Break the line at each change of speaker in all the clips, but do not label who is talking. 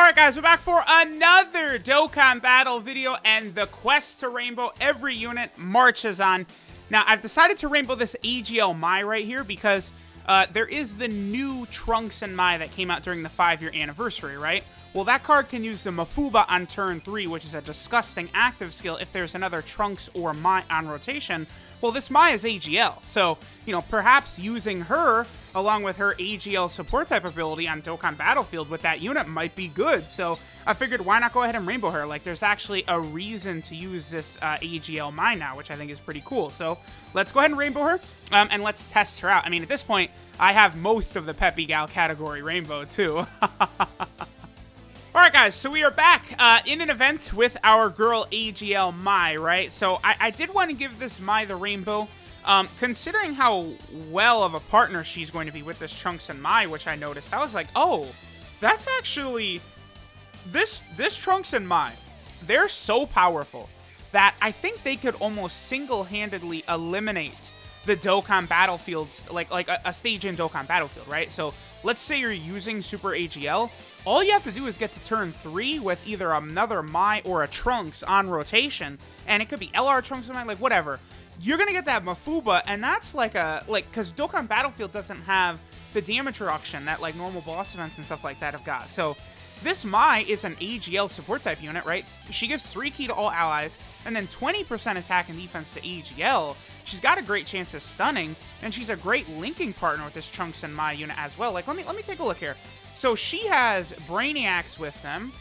Alright guys, we're back for another Dokkan battle video, and the quest to rainbow every unit marches on. Now, I've decided to rainbow this AGL Mai right here because there is the new Trunks and Mai that came out during the 5-year anniversary, right? Well, that card can use the Mafuba on turn 3, which is a disgusting active skill if there's another Trunks or Mai on rotation. Well, this Mai is AGL, so, you know, perhaps using her along with her AGL support type ability on Dokkan Battlefield with that unit might be good. So I figured, why not go ahead and rainbow her? Like, there's actually a reason to use this AGL Mai now, which I think is pretty cool. So let's go ahead and rainbow her, and let's test her out. I mean, at this point, I have most of the Peppy Gal category rainbow, too. Alright guys, so we are back in an event with our girl AGL Mai, right? So I did want to give this Mai the rainbow, considering how well of a partner she's going to be with this Trunks and Mai, which I noticed. I was like, oh, that's actually... This Trunks and Mai, they're so powerful that I think they could almost single-handedly eliminate the Dokkan Battlefields, like a stage in Dokkan Battlefield, right? So let's say you're using Super AGL. All you have to do is get to turn 3 with either another Mai or a Trunks on rotation, and it could be LR Trunks and Mai, like whatever. You're gonna get that Mafuba, and that's because Dokkan Battlefield doesn't have the damage reduction that like normal boss events and stuff like that have got. So this Mai is an AGL support type unit, right? She gives 3 key to all allies, and then 20% attack and defense to AGL. She's got a great chance of stunning, and she's a great linking partner with this Trunks and Mai unit as well. Like, let me take a look here. So she has Brainiacs with them.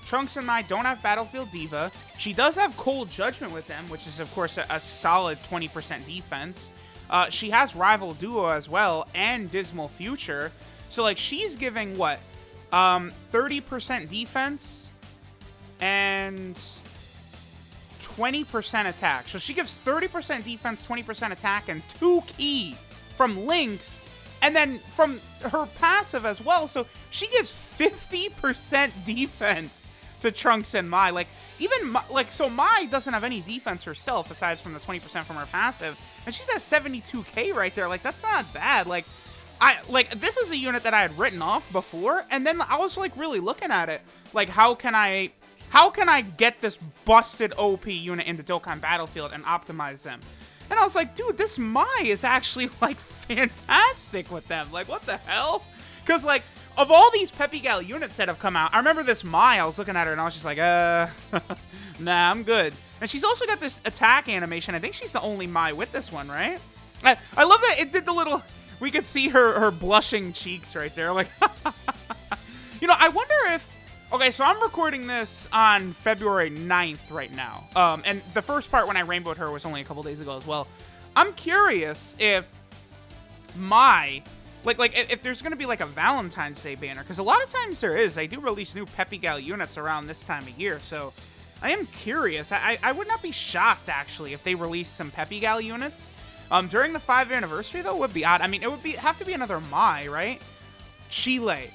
Trunks and Mai don't have Battlefield Diva. She does have Cold Judgment with them, which is, of course, a solid 20% defense. She has Rival Duo as well, and Dismal Future. So, like, she's giving, what? 30% defense and 20% attack. So she gives 30% defense, 20% attack, and 2 key from links, and then from her passive as well. So she gives 50% defense to Trunks and Mai. Like, even, so Mai doesn't have any defense herself, aside from the 20% from her passive, and she's at 72k right there. Like, that's not bad. Like, this is a unit that I had written off before, and then I was, like, really looking at it. Like, how can I get this busted OP unit into Dokkan Battlefield and optimize them? And I was like, dude, this Mai is actually, like, fantastic with them. Like, what the hell? Because, like, of all these Peppy Gal units that have come out, I remember this Mai, I was looking at her and I was just like, nah, I'm good. And she's also got this attack animation. I think she's the only Mai with this one, right? I love that it did the little... We could see her blushing cheeks right there. Like, you know, I wonder if... Okay, so I'm recording this on February 9th right now. And the first part when I rainbowed her was only a couple days ago as well. I'm curious if Mai... Like if there's going to be, like, a Valentine's Day banner. Because a lot of times there is. They do release new Peppy Gal units around this time of year. So I am curious. I would not be shocked, actually, if they release some Peppy Gal units. During the 5-year anniversary, though, would be odd. I mean, it would have to be another Mai, right? Chile.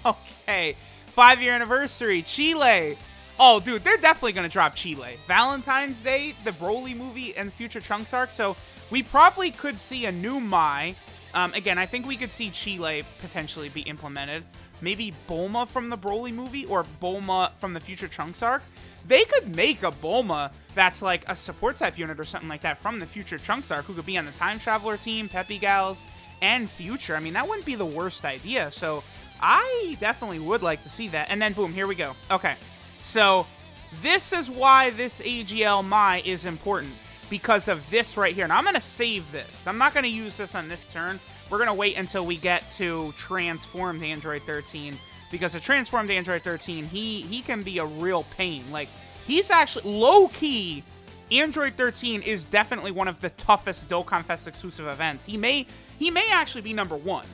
Okay. 5-year anniversary. Chile. Oh, dude, they're definitely going to drop Chile. Valentine's Day, the Broly movie, and future Trunks arc. So we probably could see a new Mai. Again, I think we could see Chile potentially be implemented. Maybe Bulma from the Broly movie or Bulma from the future Trunks arc. They could make a Bulma that's like a support type unit or something like that from the future Trunks arc, who could be on the Time Traveler team, Peppy Gals, and Future. I mean, that wouldn't be the worst idea. So I definitely would like to see that. And then, boom, here we go. Okay, so this is why this AGL Mai is important, because of this right here. And I'm going to save this. I'm not going to use this on this turn. We're going to wait until we get to Transformed Android 13, because the Transformed Android 13, he can be a real pain. Like, he's actually, low-key, Android 13 is definitely one of the toughest Dokkan Fest exclusive events. He may actually be number 1.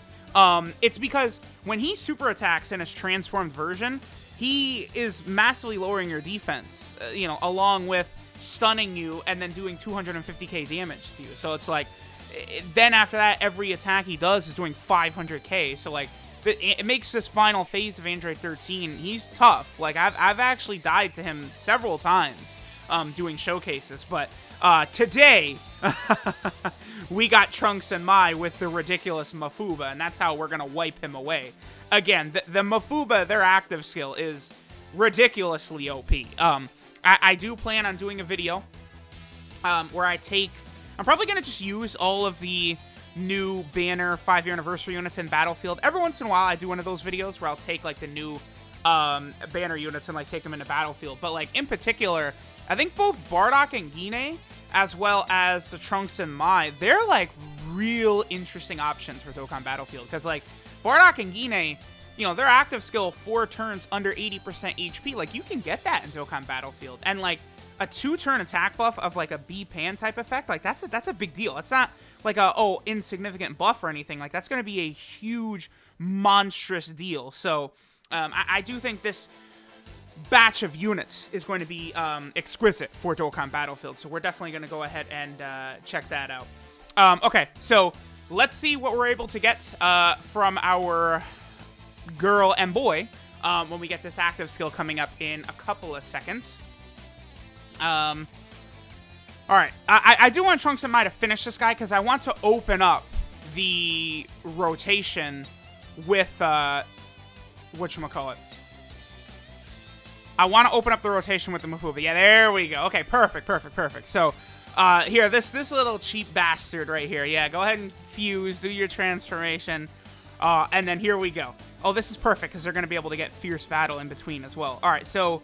It's because when he super attacks in his transformed version, he is massively lowering your defense, you know, along with stunning you and then doing 250k damage to you. So it's like, then after that, every attack he does is doing 500k. So, like, it makes this final phase of Android 13, he's tough. Like, I've actually died to him several times doing showcases. But today, we got Trunks and Mai with the ridiculous Mafuba, and that's how we're going to wipe him away. Again, the Mafuba, their active skill is ridiculously OP. I do plan on doing a video where I'm probably going to just use all of the new banner 5-year anniversary units in Battlefield. Every once in a while, I do one of those videos where I'll take, like, the new banner units and, like, take them into Battlefield. But, like, in particular, I think both Bardock and Gine, as well as the Trunks and Mai, they're, like, real interesting options for Dokkan Battlefield. Because, like, Bardock and Gine, you know, their active skill 4 turns under 80% HP. Like, you can get that in Dokkan Battlefield. And, like, a 2-turn attack buff of, like, a B-Pan type effect, like, that's a big deal. It's not, like, insignificant buff or anything. Like, that's going to be a huge, monstrous deal. So, I do think this batch of units is going to be exquisite for Dokkan Battlefield. So, we're definitely going to go ahead and check that out. Okay, so let's see what we're able to get from our girl and boy when we get this active skill coming up in a couple of seconds. All right, I do want Trunks and Mai to finish this guy because I want to open up the rotation with whatchamacallit. I want to open up the rotation with the Mafuba. Yeah, there we go. Okay, perfect. So, here, this little cheap bastard right here. Yeah, go ahead and fuse, do your transformation, and then here we go. Oh, this is perfect because they're going to be able to get Fierce Battle in between as well. All right, so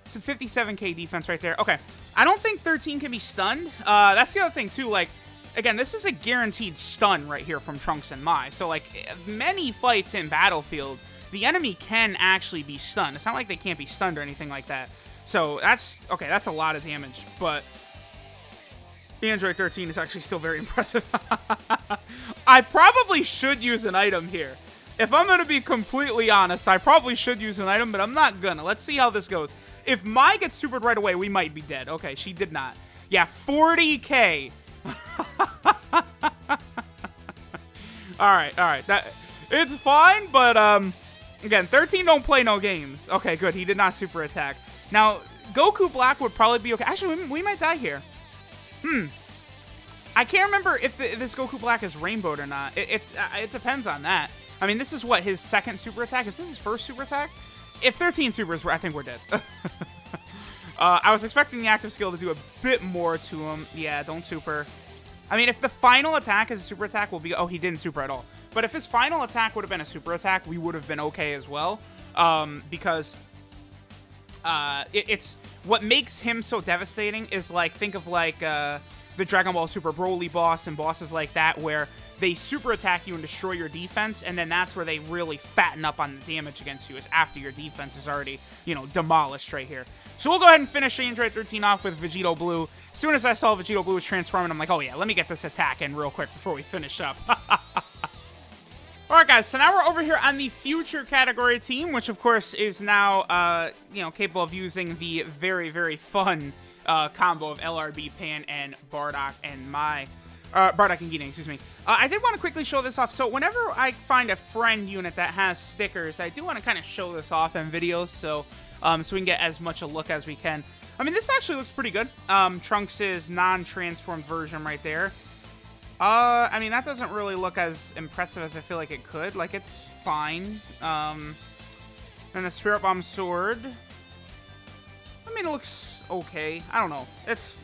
it's a 57k defense right there. Okay, I don't think 13 can be stunned. That's the other thing, too. Like, again, this is a guaranteed stun right here from Trunks and Mai. So, like, many fights in Battlefield, the enemy can actually be stunned. It's not like they can't be stunned or anything like that. So, that's a lot of damage. But the Android 13 is actually still very impressive. I probably should use an item here. If I'm going to be completely honest, I probably should use an item, but I'm not gonna. Let's see how this goes. If Mai gets supered right away, we might be dead. Okay, she did not. Yeah, 40k. Alright. It's fine, but, again, 13 don't play no games. Okay, good. He did not super attack. Now, Goku Black would probably be okay. Actually, we might die here. I can't remember if this Goku Black is rainbowed or not. It depends on that. I mean, this is what, his second super attack? Is this his first super attack? If 13 supers, I think we're dead. I was expecting the active skill to do a bit more to him. Yeah, don't super. I mean, if the final attack is a super attack, we'll be... Oh, he didn't super at all. But if his final attack would have been a super attack, we would have been okay as well. Because it's... What makes him so devastating is, like, think of, like, the Dragon Ball Super Broly boss and bosses like that, where they super attack you and destroy your defense, and then that's where they really fatten up on the damage against you, is after your defense is already, you know, demolished right here. So we'll go ahead and finish Android 13 off with Vegito Blue. As soon as I saw Vegito Blue was transforming, I'm like, oh yeah, let me get this attack in real quick before we finish up. Alright guys, so now we're over here on the future category team, which of course is now, you know, capable of using the very, very fun combo of LRB Pan and Bardock and Mai. Bardock and Gine, excuse me. I did want to quickly show this off. So whenever I find a friend unit that has stickers, I do want to kind of show this off in videos, so we can get as much a look as we can. I mean, this actually looks pretty good. Trunks' non-transformed version right there. I mean, that doesn't really look as impressive as I feel like it could. Like, it's fine. And the Spirit Bomb Sword. I mean, it looks okay. I don't know. It's,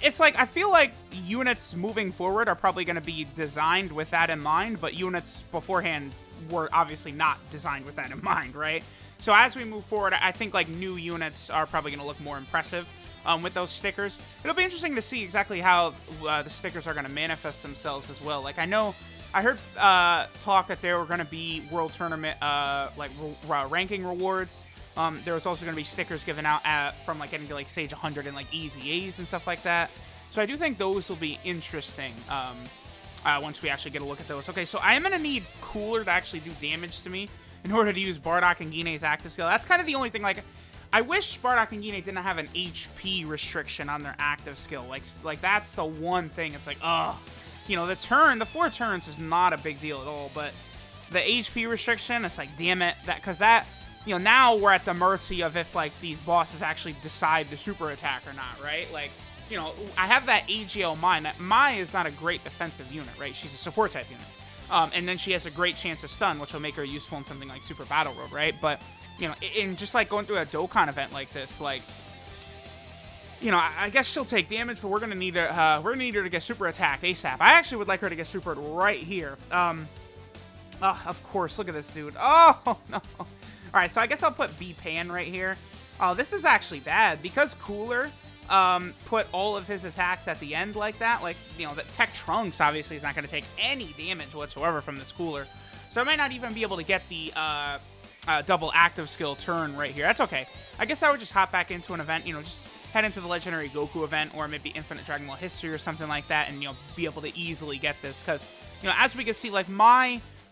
it's like, I feel like units moving forward are probably going to be designed with that in mind, but units beforehand were obviously not designed with that in mind, right? So as we move forward, I think, like, new units are probably going to look more impressive with those stickers. It'll be interesting to see exactly how the stickers are going to manifest themselves as well. Like, I heard talk that there were going to be World Tournament, ranking rewards. There was also going to be stickers given out from, like, getting to, like, stage 100 and, like, easy A's and stuff like that. So I do think those will be interesting once we actually get a look at those. Okay, so I am going to need Cooler to actually do damage to me in order to use Bardock and Gine's active skill. That's kind of the only thing, like, I wish Bardock and Gine didn't have an HP restriction on their active skill. Like that's the one thing. It's like, ugh. You know, the 4 turns is not a big deal at all, but the HP restriction, it's like, damn it. Because that, you know, now we're at the mercy of if, like, these bosses actually decide to super attack or not, right? Like, you know, I have that AGL Mai. That Mai is not a great defensive unit, right? She's a support type unit. And then she has a great chance to stun, which will make her useful in something like Super Battle Road, right? But, you know, in just like going through a Dokkan event like this, like, you know, I guess she'll take damage, but we're gonna need her to get super attacked ASAP. I actually would like her to get supered right here. Of course, look at this dude. Oh no. All right, so I guess I'll put B-Pan right here. Oh, this is actually bad because Cooler put all of his attacks at the end like that. Like, you know, the Tech Trunks obviously is not going to take any damage whatsoever from this Cooler. So I might not even be able to get the double active skill turn right here. That's okay. I guess I would just hop back into an event, you know, just head into the Legendary Goku event or maybe Infinite Dragon Ball History or something like that and, you know, be able to easily get this. Because, you know, as we can see, like,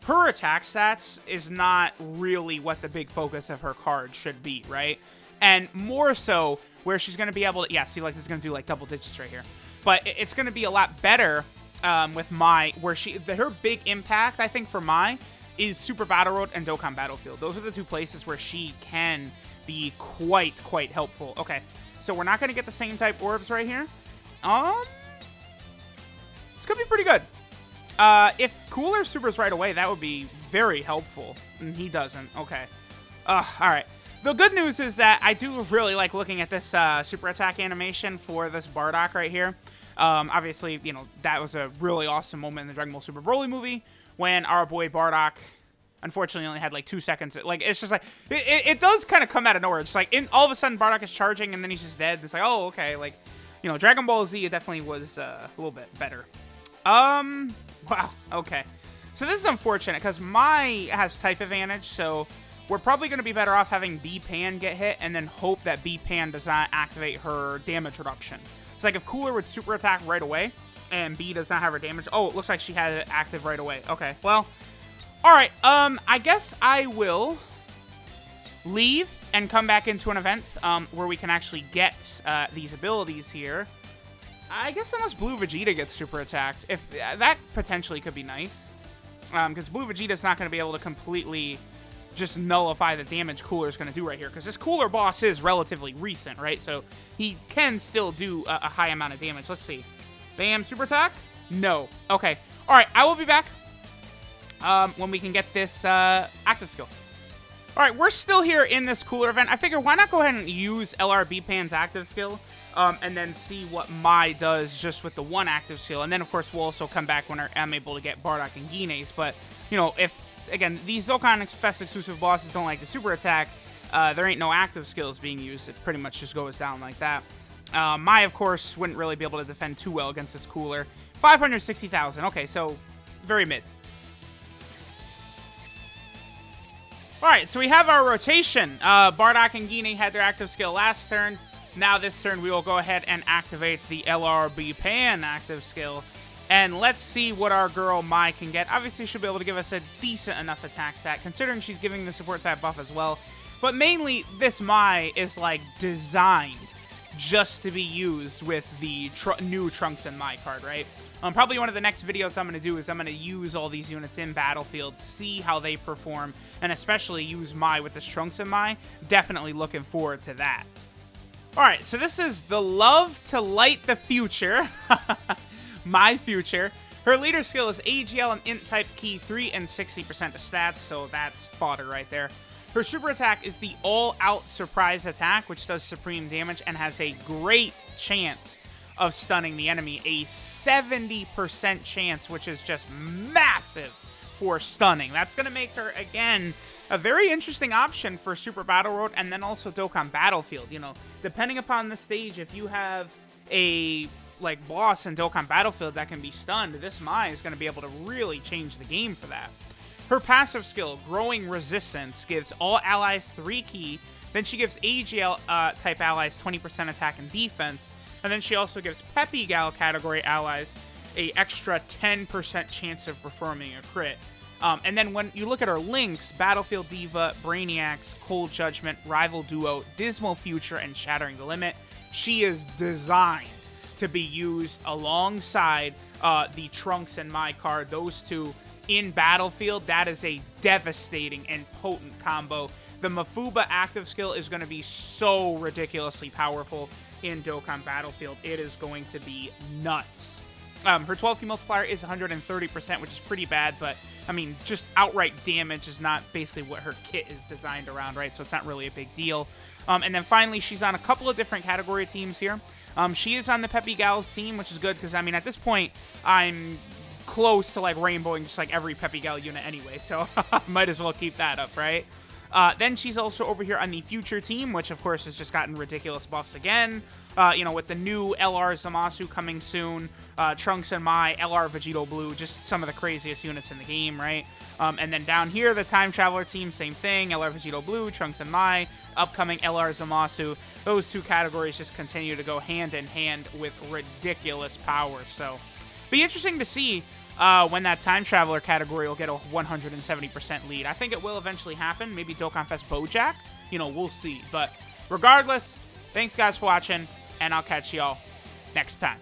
her attack stats is not really what the big focus of her card should be, right? And more so where she's going to be able to, yeah, see, like, this is going to do, like, double digits right here. But it's going to be a lot better with Mai, where her big impact, I think, for Mai is Super Battle Road and Dokkan Battlefield. Those are the two places where she can be quite helpful. Okay, so we're not going to get the same type orbs right here. This could be pretty good. If Cooler supers right away, that would be very helpful. And he doesn't. Okay. All right. The good news is that I do really like looking at this super attack animation for this Bardock right here. Obviously, you know, that was a really awesome moment in the Dragon Ball Super Broly movie when our boy Bardock unfortunately only had like 2 seconds. Like, it's just like, it does kind of come out of nowhere. It's like, all of a sudden Bardock is charging and then he's just dead. It's like, oh, okay. Like, you know, Dragon Ball Z, it definitely was a little bit better. Wow, okay. So this is unfortunate because Mai has type advantage, so we're probably going to be better off having B-Pan get hit and then hope that B-Pan does not activate her damage reduction. It's like if Cooler would super attack right away and B does not have her damage. Oh, it looks like she had it active right away. Okay, well, all right. I guess I will leave and come back into an event where we can actually get these abilities here. I guess unless Blue Vegeta gets super attacked. If that potentially could be nice. Because Blue Vegeta's not going to be able to completely just nullify the damage Cooler's going to do right here. Because this Cooler boss is relatively recent, right? So he can still do a high amount of damage. Let's see. Bam, super attack? No. Okay. All right, I will be back when we can get this active skill. All right, we're still here in this Cooler event. I figure why not go ahead and use LRB Pan's active skill and then see what Mai does just with the one active skill. And then, of course, we'll also come back when I'm able to get Bardock and Gine's. But, you know, if, again, these Dokkan Fest exclusive bosses don't like the super attack, there ain't no active skills being used. It pretty much just goes down like that. Mai, of course, wouldn't really be able to defend too well against this Cooler. 560,000. Okay, so very mid. Alright, so we have our rotation. Bardock and Gine had their active skill last turn. Now this turn we will go ahead and activate the LRB Pan active skill. And let's see what our girl Mai can get. Obviously she'll be able to give us a decent enough attack stat, considering she's giving the support type buff as well. But mainly, this Mai is like designed just to be used with the new Trunks and Mai card, right? Probably one of the next videos I'm going to do is I'm going to use all these units in Battlefield, see how they perform, and especially use Mai with this Trunks and Mai. Definitely looking forward to that. Alright, so this is the Love to Light the Future. My future. Her leader skill is AGL and Int type key 3 and 60% of stats, so that's fodder right there. Her super attack is the all-out surprise attack, which does supreme damage and has a great chance of stunning the enemy. A 70% chance, which is just massive for stunning. That's going to make her, again, a very interesting option for Super Battle Road and then also Dokkan Battlefield. You know, depending upon the stage, if you have a boss in Dokkan Battlefield that can be stunned, this Mai is going to be able to really change the game for that. Her passive skill, Growing Resistance, gives all allies 3 key. Then she gives AGL type allies 20% attack and defense. And then she also gives Peppy Gal category allies a extra 10% chance of performing a crit. And then when you look at her links, Battlefield Diva, Brainiacs, Cold Judgment, Rival Duo, Dismal Future, and Shattering the Limit, she is designed to be used alongside the Trunks and Mai card. Those two in Battlefield, that is a devastating and potent combo the Mafuba active skill is going to be so ridiculously powerful in Dokkan Battlefield. It is going to be nuts. Her 12 key multiplier is 130%, which is pretty bad, but, I mean, just outright damage is not basically what her kit is designed around, right? So it's not really a big deal. And then finally, she's on a couple of different category teams here. She is on the Peppy Gals team, which is good, because, I mean, at this point, I'm close to, like, rainbowing just, like, every Peppy Gal unit anyway, so might as well keep that up, right? Then she's also over here on the Future team, which, of course, has just gotten ridiculous buffs again. You know, with the new LR Zamasu coming soon, Trunks and Mai, LR Vegito Blue, just some of the craziest units in the game, right? And then down here, the Time Traveler team, same thing, LR Vegito Blue, Trunks and Mai, upcoming LR Zamasu. Those two categories just continue to go hand in hand with ridiculous power. So, be interesting to see when that Time Traveler category will get a 170% lead. I think it will eventually happen. Maybe Dokkan Fest Bojack? You know, we'll see. But regardless, thanks guys for watching, and I'll catch y'all next time.